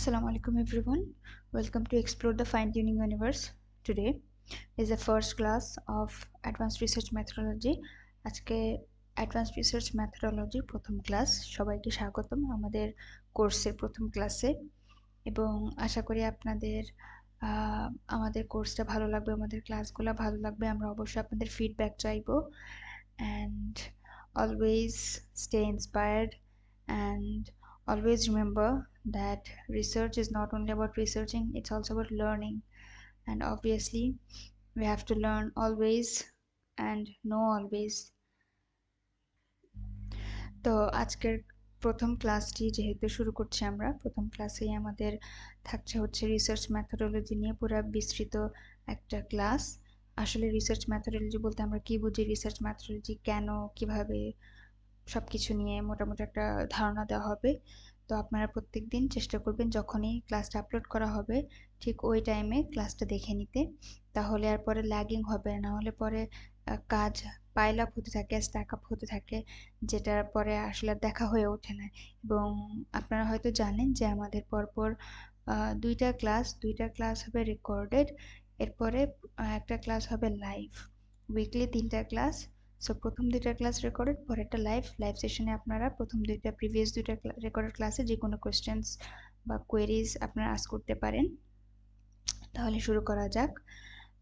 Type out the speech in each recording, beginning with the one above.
Assalamu alaikum everyone. Welcome to Explore the Fine-Tuning Universe. Today is the first class of Advanced Research Methodology. আজকে Advanced Research Methodology প্রথম class. সবাইকে স্বাগতম আমাদের কোর্সের প্রথম ক্লাসে এবং আশা করি আপনাদের আমাদের কোর্সটা ভালো লাগবে, আমাদের ক্লাসগুলো ভালো লাগবে। আমরা অবশ্যই আপনাদের ফিডব্যাক চাইবো and always stay inspired and always remember that research is not only about researching, it's also about learning, and obviously we have to learn always and know always. তো আজকের প্রথম ক্লাসটি যেহেতু শুরু করছি, আমরা প্রথম ক্লাসেই আমাদের থাকছে হচ্ছে রিসার্চ ম্যাথোডোলজি নিয়ে পুরো বিস্তৃত একটা ক্লাস। আসলে রিসার্চ ম্যাথোডোলজি বলতে আমরা কি বুঝি, রিসার্চ ম্যাথোডোলজি কেন, কিভাবে, সবকিছু নিয়ে মোটামুটি একটা ধারণা দেওয়া হবে। তো আপনারা প্রত্যেকদিন চেষ্টা করবেন যখনই ক্লাসটা আপলোড করা হবে ঠিক ওই টাইমে ক্লাসটা দেখে নিতে, তাহলে আর পরে ল্যাগিং হবে না। হলে পরে কাজ পাইল আপ হতে থাকে, স্ট্যাক আপ হতে থাকে, যেটার পরে আসলে দেখা হয়ে ওঠে না। এবং আপনারা হয়তো জানেন যে আমাদের পরপর দুইটা ক্লাস হবে রেকর্ডেড, এরপরে একটা ক্লাস হবে লাইভ, উইকলি 3টা ক্লাস। সো প্রথম 2টা ক্লাস রেকর্ডেড, পরেরটা লাইভ সেশনে আপনারা প্রথম প্রিভিয়াস 2টা রেকর্ডেড ক্লাসে যে কোনো কোয়েশ্চেন্স বা কোয়েরিজ আপনারা আস্ক করতে পারেন। তাহলে শুরু করা যাক।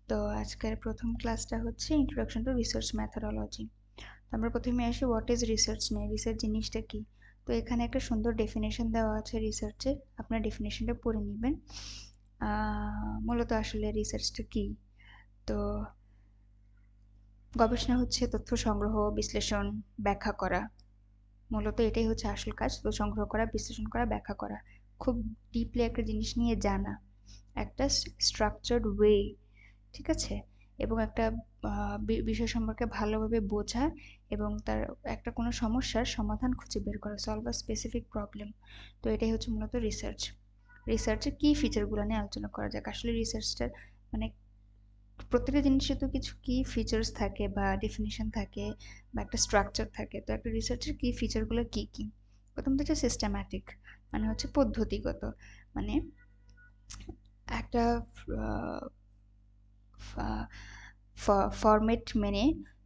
তো আজকের প্রথম ক্লাসটা হচ্ছে ইন্ট্রোডাকশন টু রিসার্চ ম্যাথোডোলজি। আমরা প্রথমে আসি হোয়াট ইজ রিসার্চ নিয়ে। রিসার্চ জিনিসটা কি? তো এখানে একটা সুন্দর ডেফিনেশন দেওয়া আছে রিসার্চের, আপনারা ডেফিনেশনটা পড়ে নেবেন। মূলত আসলে রিসার্চটা কি? তো গবেষণা হচ্ছে তথ্য সংগ্রহ, বিশ্লেষণ, ব্যাখ্যা করা। মূলত এটাই হচ্ছে আসল কাজ, তথ্য সংগ্রহ করা, বিশ্লেষণ করা, ব্যাখ্যা করা। খুব ডিপলি একটা জিনিস নিয়ে জানা, একটা স্ট্রাকচার্ড ওয়ে, ঠিক আছে, এবং একটা বিষয় সম্পর্কে ভালোভাবে বোঝা এবং তার একটা কোনো সমস্যার সমাধান খুঁজে বের করা, সলভ আ স্পেসিফিক প্রবলেম। তো এটাই হচ্ছে মূলত রিসার্চ। রিসার্চের কি ফিচারগুলো নিয়ে আলোচনা করা যাক। আসলে রিসার্চটার মানে প্রত্যেকটা জিনিসে তো কিছু কি ফিচার্স থাকে বা ডেফিনিশন থাকে বা একটা স্ট্রাকচার থাকে। তো একটা রিসার্চের কি ফিচারগুলো কি কি? প্রথমত হচ্ছে সিস্টেম্যাটিক, মানে হচ্ছে পদ্ধতিগত, মানে একটা ফরম্যাট মেনে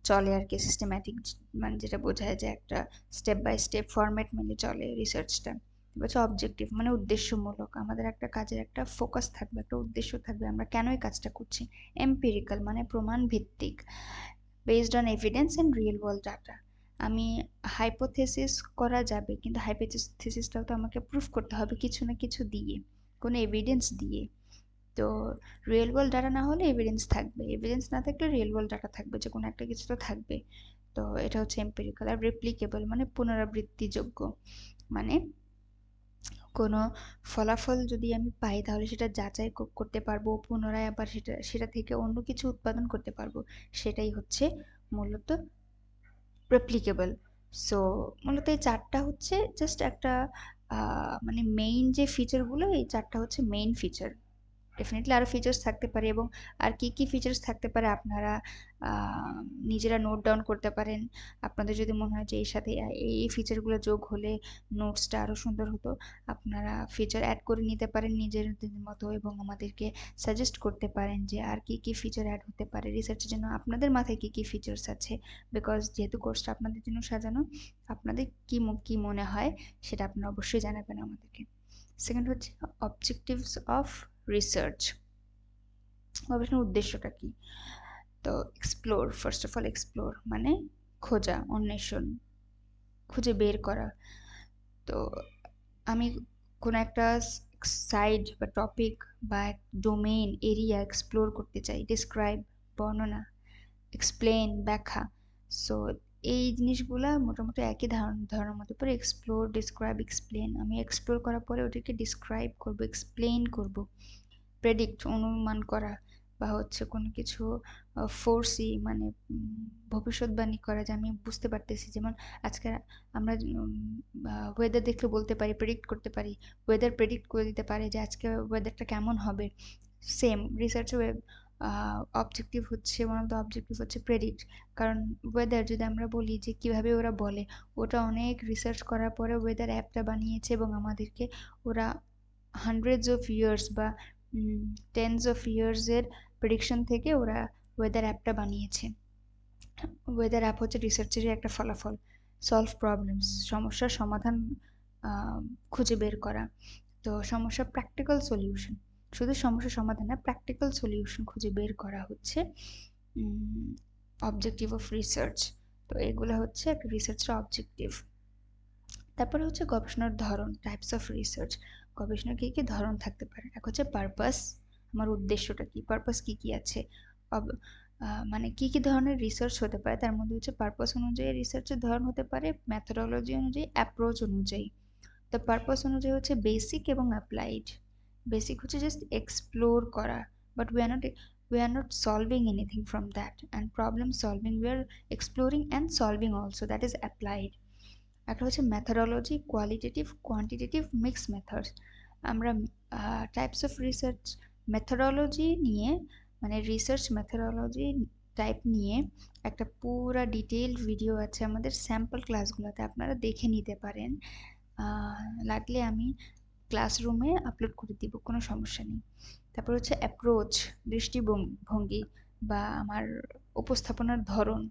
চলে আর কি। সিস্টেম্যাটিক মানে যেটা বোঝায় যে একটা স্টেপ বাই স্টেপ ফরম্যাট মেনে চলে রিসার্চটা। হচ্ছে অবজেক্টিভ, মানে উদ্দেশ্যমূলক, আমাদের একটা কাজের একটা ফোকাস থাকবে, একটা উদ্দেশ্য থাকবে, আমরা কেন এই কাজটা করছি। এম্পিরিক্যাল, মানে প্রমাণ ভিত্তিক, based on evidence and real world data. আমি হাইপোথেসিস করা যাবে, কিন্তু হাইপোথেসিসটাও তো আমাকে প্রুফ করতে হবে কিছু না কিছু দিয়ে, কোনো এভিডেন্স দিয়ে। তো রিয়েল ওয়ার্ল্ড ডাটা না হলে এভিডেন্স থাকবে, এভিডেন্স না থাকলে রিয়েল ওয়ার্ল্ড ডাটা থাকবে, যে কোনো একটা কিছু তো থাকবে। তো এটা হচ্ছে এম্পিরিক্যাল। আর রেপ্লিকেবল, মানে পুনরাবৃত্তিযোগ্য, মানে কোনো ফলাফল যদি আমি পাই তাহলে সেটা যাচাই করতে পারবো, পুনরায় আবার সেটা থেকে অন্য কিছু উৎপাদন করতে পারবো, সেটাই হচ্ছে মূলত রেপ্লিকেবল। সো মূলত এই চারটা হচ্ছে জাস্ট একটা মানে মেইন যে ফিচারগুলো, এই চারটা হচ্ছে মেইন ফিচার। ডেফিনেটলি আরও ফিচার্স থাকতে পারে, এবং আর কি কি ফিচার্স থাকতে পারে আপনারা নিজেরা নোট ডাউন করতে পারেন। আপনাদের যদি মনে হয় যে এর সাথে এই ফিচারগুলো যোগ হলে নোটসটা আরও সুন্দর হতো, আপনারা ফিচার অ্যাড করে নিতে পারেন নিজের মতো, এবং আমাদেরকে সাজেস্ট করতে পারেন যে আর কি কি ফিচার অ্যাড হতে পারে রিসার্চের জন্য, আপনাদের মাথায় কি কি ফিচার্স আছে। বিকজ যেহেতু কোর্সটা আপনাদের জন্য সাজানো, আপনাদের কি মনে হয় সেটা আপনারা অবশ্যই জানাবেন আমাদেরকে। সেকেন্ড হচ্ছে অবজেক্টিভস অফ রিসার্চ। গবেষণার উদ্দেশ্যটা কি? তো explore, first of all explore মানে খোঁজা, অন্বেষণ, খুঁজে বের করা। তো আমি কোনো একটা সাইড বা টপিক বা ডোমেইন এরিয়া এক্সপ্লোর করতে চাই। ডিসক্রাইব, বর্ণনা, এক্সপ্লেন, ব্যাখ্যা। সো এই জিনিসগুলা মোটামুটি একই ধারণার মধ্যে পড়ে। Explore, describe, explain. আমি এক্সপ্লোর করার পরে ওটাকে ডিসক্রাইব করব, এক্সপ্লেন করব। প্রেডিক্ট, অনুমান করা, বা হচ্ছে কোনো কিছু ফোরসি, মানে ভবিষ্যৎবাণী করা, যে আমি বুঝতে পারতেছি। যেমন আজকে আমরা ওয়েদার দেখলে বলতে পারি, প্রেডিক্ট করতে পারি, ওয়েদার প্রেডিক্ট করে দিতে পারে যে আজকে ওয়েদারটা কেমন হবে। সেম রিসার্চে অবজেক্টিভ হচ্ছে, ওয়ান অফ দ্য অবজেক্টিভ হচ্ছে প্রেডিক্ট। কারণ ওয়েদার যদি আমরা বলি যে কিভাবে ওরা বলে, ওটা অনেক রিসার্চ করার পরে ওয়েদার অ্যাপটা বানিয়েছে এবং আমাদেরকে ওরা হান্ড্রেডস অফ ইয়ার্স বা টেন্স অফ ইয়ার্সের প্রেডিকশন থেকে ওরা ওয়েদার অ্যাপটা বানিয়েছে। ওয়েদার অ্যাপ হচ্ছে রিসার্চেরই একটা ফলাফল। সলভ প্রবলেমস, সমস্যার সমাধান খুঁজে বের করা। তো সমস্যা প্র্যাকটিক্যাল সলিউশন, শুধু সমস্যার সমাধান না, প্র্যাকটিক্যাল সলিউশন খুঁজে বের করা হচ্ছে অবজেক্টিভ অফ রিসার্চ। তো এগুলো হচ্ছে একটা রিসার্চের অবজেক্টিভ। তারপরে হচ্ছে গবেষণার ধরন, টাইপস অফ রিসার্চ। গবেষণার কী কী ধরন থাকতে পারে? এক হচ্ছে পারপাস, আমার উদ্দেশ্যটা কি, পারপাস কি কি আছে, মানে কি কি ধরনের রিসার্চ হতে পারে, তার মধ্যে হচ্ছে পারপাস অনুযায়ী রিসার্চের ধরন হতে পারে, মেথোডোলজি অনুযায়ী, অ্যাপ্রোচ অনুযায়ী। তো পারপাস অনুযায়ী হচ্ছে বেসিক এবং অ্যাপ্লাইড। বেসিক হচ্ছে জাস্ট এক্সপ্লোর করা, but we are not solving anything from that, and problem solving we are exploring and solving also, that is applied. একটা হচ্ছে methodology, qualitative, quantitative, mix methods. আমরা types of research methodology নিয়ে, মানে research methodology type নিয়ে একটা পুরা detailed video আছে আমাদের স্যাম্পল ক্লাসগুলোতে, আপনারা দেখে নিতে পারেন। লাগলে আমি ক্লাসরুমে আপলোড করে দিব, কোনো সমস্যা নেই। তারপর হচ্ছে অ্যাপ্রোচ, দৃষ্টিভঙ্গি বা আমার উপস্থাপনার ধরন,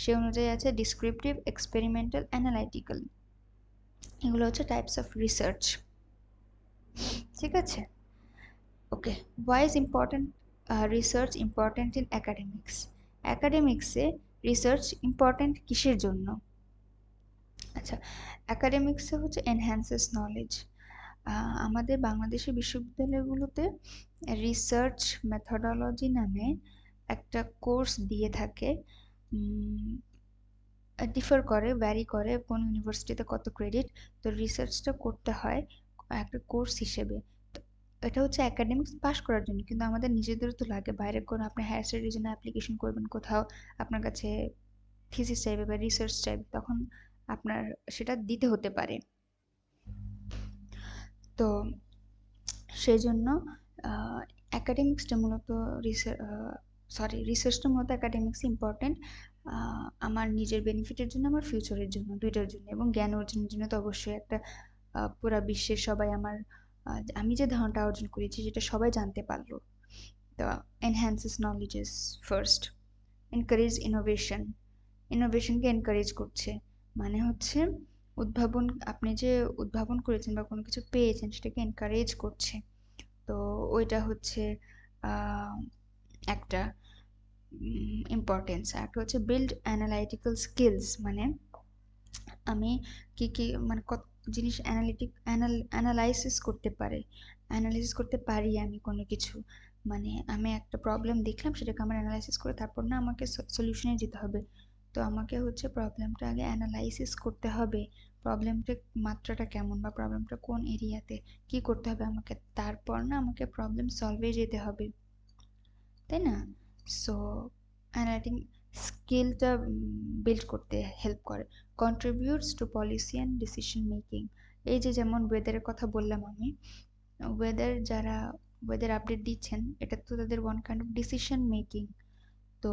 সে অনুযায়ী আছে ডিসক্রিপটিভ, এক্সপেরিমেন্টাল, অ্যানালাইটিক্যাল। এগুলো হচ্ছে টাইপস অফ রিসার্চ। ঠিক আছে, okay. Why is important research important in academics? অ্যাকাডেমিক্সে রিসার্চ ইম্পর্টেন্ট কিসের জন্য? আচ্ছা, অ্যাকাডেমিক্সে হচ্ছে এনহ্যান্সেস নলেজ। আমাদের বাংলাদেশের বিশ্ববিদ্যালয়গুলোতে রিসার্চ মেথোডোলজি নামে একটা কোর্স দিয়ে থাকে। ডিফার করে, ভ্যারি করে কোন ইউনিভার্সিটিতে কত ক্রেডিট। তো রিসার্চটা করতে হয় একটা কোর্স হিসেবে। তো এটা হচ্ছে একাডেমিক্স পাস করার জন্য, কিন্তু আমাদের নিজেদেরও তো লাগে। বাইরে কোনো আপনি হায়ার স্টাডির জন্য অ্যাপ্লিকেশন করবেন, কোথাও আপনার কাছে থিসিস চাইবে বা রিসার্চ চাইবে, তখন আপনার সেটা দিতে হতে পারে। তো সেই জন্য অ্যাকাডেমিক্সটা মূলত রিসার্চটা মূলত অ্যাকাডেমিক্স ইম্পর্টেন্ট আমার নিজের বেনিফিটের জন্য, আমার ফিউচারের জন্য, দুইটার জন্য। এবং জ্ঞান অর্জনের জন্য তো অবশ্যই একটা পুরা বিশ্বের সবাই আমার আমি যে ধারণাটা অর্জন করেছি সেটা সবাই জানতে পারলো। তো enhances knowledges first. Encourage innovation, ইনোভেশনকে এনকারেজ করছে, মানে হচ্ছে উদ্ভাবন, আপনি যে উদ্ভাবন করেছেন বা কোনো কিছু পেয়েছেন সেটাকে এনকারেজ করছে। তো ওইটা হচ্ছে একটা ইম্পর্টেন্স। একটা হচ্ছে বিল্ড অ্যানালাইটিক্যাল স্কিলস, মানে আমি কি কি মানে কত জিনিস অ্যানালাইসিস করতে পারি আমি কোনো কিছু। মানে আমি একটা প্রবলেম দেখলাম, সেটাকে আমার অ্যানালাইসিস করে তারপর না আমাকে সলিউশনে যেতে হবে। তো আমাকে হচ্ছে প্রবলেমটা আগে অ্যানালাইসিস করতে হবে, প্রবলেমটা মাত্রাটা কেমন বা প্রবলেমটা কোন এরিয়াতে, কি করতে হবে আমাকে, তারপর না আমাকে প্রবলেম সলভে যেতে হবে, তাই না? সো অ্যানালাইটিং স্কিলটা বিল্ড করতে হেল্প করে। Contributes two policy and decision making. এই যে যেমন ওয়েদারের কথা বললাম আমি, যারা ওয়েদার আপডেট দিচ্ছেন, এটা তো তাদের one kind of decision making. তো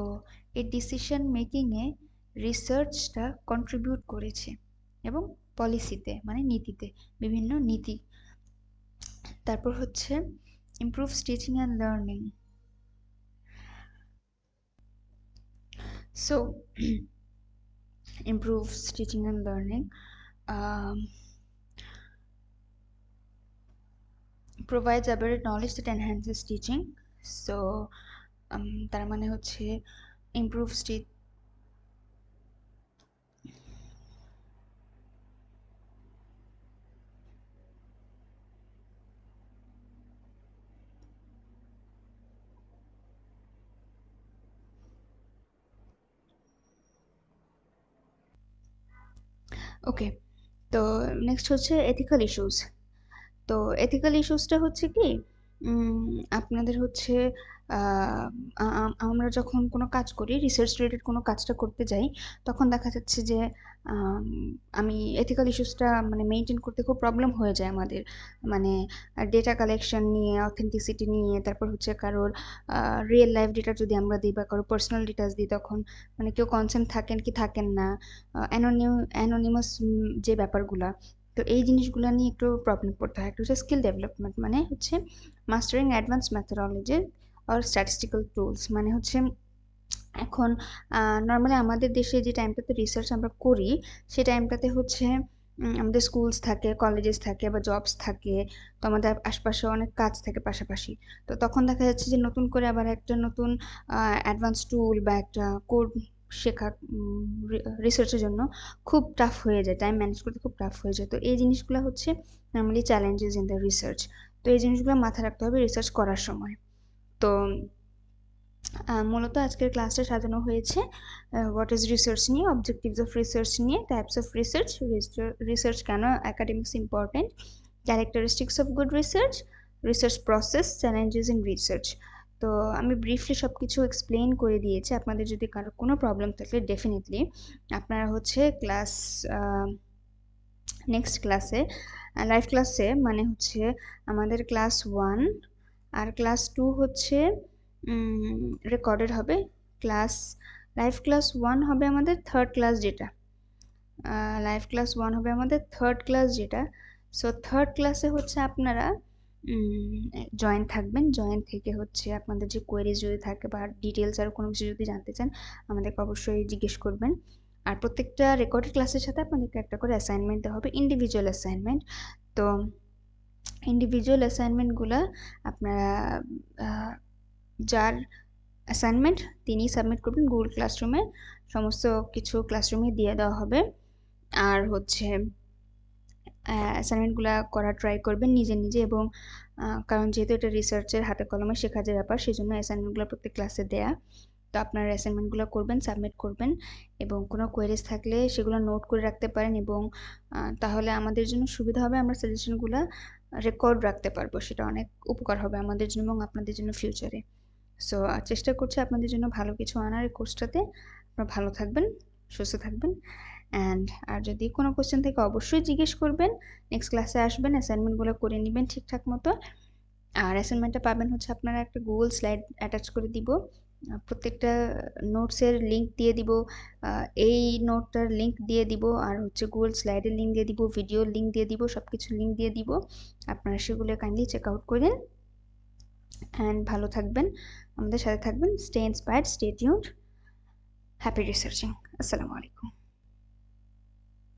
এই ডিসিশন মেকিংয়ে রিসার্চটা কন্ট্রিবিউট করেছে, এবং পলিসিতে মানে নীতিতে, বিভিন্ন নীতি। তারপর হচ্ছে improves teaching and learning. So improves teaching and learning, provides aberrant knowledge that enhances teaching. So তার মানে হচ্ছে improves ওকে। তো নেক্সট হচ্ছে এথিক্যাল ইস্যুস। তো এথিক্যাল ইস্যুসটা হচ্ছে কি, আপনাদের হচ্ছে আমরা যখন কোনো কাজ করি, রিসার্চ রিলেটেড কোনো কাজটা করতে যাই, তখন দেখা যাচ্ছে যে আমি এথিক্যাল ইস্যুসটা মানে মেনটেন করতে খুব প্রবলেম হয়ে যায় আমাদের। মানে ডেটা কালেকশন নিয়ে, অথেন্টিসিটি নিয়ে, তারপর হচ্ছে কারোর রিয়েল লাইফ ডেটা যদি আমরা দিই বা কারোর পার্সোনাল ডিটেলস দিই, তখন মানে কেউ কনসেন্ট থাকেন কি থাকেন না, অ্যানোনিমাস যে ব্যাপারগুলা, তো এই জিনিসগুলো নিয়ে একটু প্রবলেম পড়তে হয়। একটা হচ্ছে স্কিল ডেভেলপমেন্ট, মানে হচ্ছে mastering advance methodology or statistical tools, মানে হচ্ছে এখন নর্মালি আমাদের দেশে যে টাইমটাতে রিসার্চ আমরা করি সেই টাইমটাতে হচ্ছে আমাদের স্কুলস থাকে, কলেজেস থাকে বা জবস থাকে, তো আমাদের আশপাশে অনেক কাজ থাকে পাশাপাশি। তো তখন দেখা যাচ্ছে যে নতুন করে আবার একটা নতুন অ্যাডভান্স টুল বা একটা কোড শেখা রিসার্চের জন্য খুব টাফ হয়ে যায়, টাইম ম্যানেজ করতে খুব টাফ হয়ে যায়। তো এই জিনিসগুলো হচ্ছে normally challenges in the research. তো এই জিনিসগুলো মাথায় রাখতে হবে রিসার্চ করার সময়। তো মূলত আজকের ক্লাসটা সাজানো হয়েছে হোয়াট ইজ রিসার্চ নিয়ে, অবজেক্টিভস অফ রিসার্চ নিয়ে, টাইপস অফ রিসার্চ, রিসার্চ কেন academics important, characteristics of good research, research process, challenges in research. তো আমি ব্রিফলি সব কিছু এক্সপ্লেন করে দিয়েছি। আপনাদের যদি কারো কোনো প্রবলেম থাকলে ডেফিনেটলি আপনারা হচ্ছে ক্লাস নেক্সট ক্লাসে, লাইভ ক্লাসে, মানে হচ্ছে আমাদের ক্লাস 1 আর ক্লাস 2 হচ্ছে রেকর্ডেড হবে। ক্লাস লাইভ ক্লাস 1 হবে আমাদের থার্ড ক্লাস, যেটা লাইভ ক্লাস 1 হবে আমাদের থার্ড ক্লাস যেটা। সো থার্ড ক্লাসে হচ্ছে আপনারা জয়েন থাকবেন। জয়েন থেকে হচ্ছে আপনাদের যে কোয়েরিজ যদি থাকে বা ডিটেলস আর কোনো কিছু যদি জানতে চান আমাদেরকে অবশ্যই জিজ্ঞেস করবেন। আর প্রত্যেকটা রেকর্ডেড ক্লাসের সাথে আপনাদেরকে একটা করে অ্যাসাইনমেন্ট দেওয়া হবে, ইন্ডিভিজুয়াল অ্যাসাইনমেন্ট। তো ইন্ডিভিজুয়াল অ্যাসাইনমেন্টগুলো আপনারা যার অ্যাসাইনমেন্ট তিনি সাবমিট করবেন গুগল ক্লাসরুমে, সমস্ত কিছু ক্লাসরুমে দিয়ে দেওয়া হবে। আর হচ্ছে অ্যাসাইনমেন্টগুলো করা ট্রাই করবেন নিজে নিজে, এবং কারণ যেহেতু এটা রিসার্চের হাতে কলমে শেখা যে ব্যাপার, সেই জন্য অ্যাসাইনমেন্টগুলো প্রত্যেক ক্লাসে দেয়া। তো আপনারা অ্যাসাইনমেন্টগুলো করবেন, সাবমিট করবেন, এবং কোনো কোয়েরিজ থাকলে সেগুলো নোট করে রাখতে পারেন, এবং তাহলে আমাদের জন্য সুবিধা হবে, আমরা সাজেশনগুলো রেকর্ড রাখতে পারবো। সেটা অনেক উপকার হবে আমাদের জন্য এবং আপনাদের জন্য ফিউচারে। সো চেষ্টা করছি আপনাদের জন্য ভালো কিছু আনার এই কোর্সটাতে। আপনারা ভালো থাকবেন, সুস্থ থাকবেন, অ্যান্ড আর যদি কোনো কোয়েশ্চেন থাকে অবশ্যই জিজ্ঞেস করবেন। নেক্সট ক্লাসে আসবেন, অ্যাসাইনমেন্টগুলো করে নেবেন ঠিকঠাক মতো। আর অ্যাসাইনমেন্টটা পাবেন হচ্ছে আপনারা একটা গুগল স্লাইড অ্যাটাচ করে দিব, প্রত্যেকটা নোটসের লিঙ্ক দিয়ে দিব, এই নোটটার লিঙ্ক দিয়ে দিব, আর হচ্ছে গুগল স্লাইডের লিঙ্ক দিয়ে দিব, ভিডিওর লিঙ্ক দিয়ে দিব, সব কিছুর লিঙ্ক দিয়ে দিব। আপনারা সেগুলো কাইন্ডলি চেক আউট করেন, অ্যান্ড ভালো থাকবেন, আমাদের সাথে থাকবেন। Stay inspired, stay tuned, happy researching. আসসালামু আলাইকুম।